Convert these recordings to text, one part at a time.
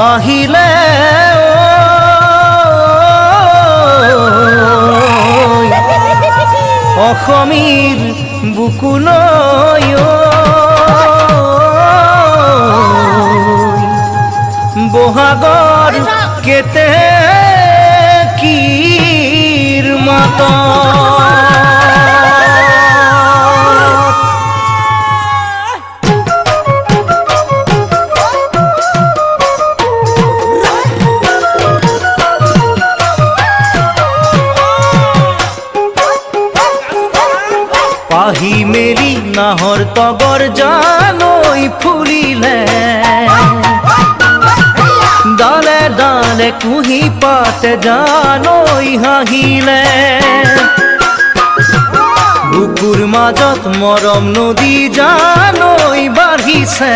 আহিলে অসমীৰ বুকুলৈ বহাগৰ কেতেকীৰ মাত পাহি মেলি নাহৰ তগৰ জানৈ ফুলিলে ডালে ডালে কুহি পাতে জানৈ হাঁহিলে বুকুৰ মাজত মৰম নদী জানৈ বাঢ়িছে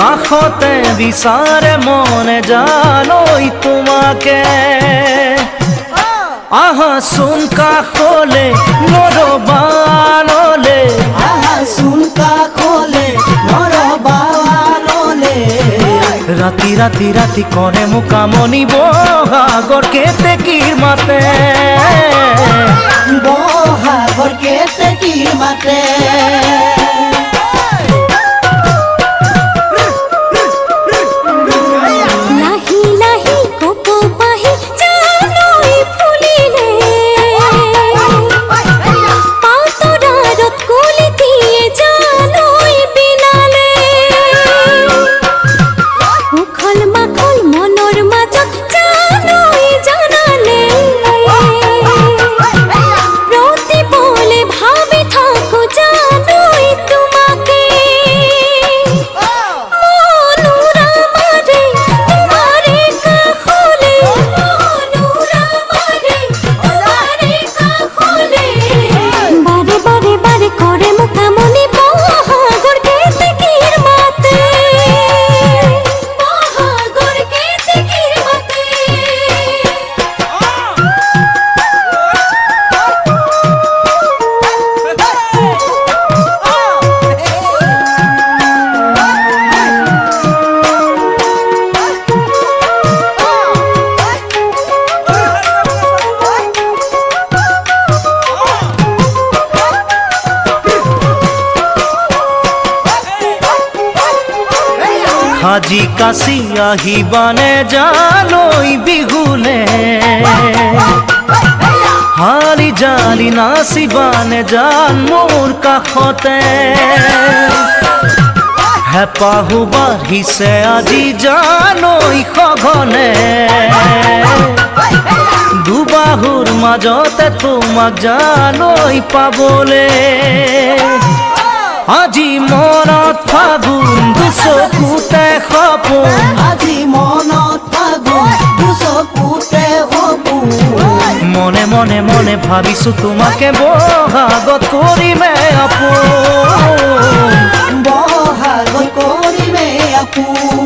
কাষতে বিচাৰে মনে জানৈ তোমাকে आहा सुन का खोले मोरो बालोले आहा सुन का खोले मोरो बालोले राती राती राती कोने मुकामनी बहागर केतेकीर माते बहागर केतेकीर माते हाजी काशी আহিবানে জানৈ বিহুলে হালি জালি নাচিবানে জান মোৰ কাষতে হেঁপাহো বাঢ়িছে আজি জানৈ সঘনে দুবাহুৰ মাজতে তোমাক জানৈ পাবলে আজি মনত ফাগুন দুচকুতে সপোন আজি মনত ফাগুন দুচকুতে সপোন মনে মনে মনে ভাবিছো তোমাকে বহাগত কৰিমে আপোন বহাগত কৰিমে আপোন।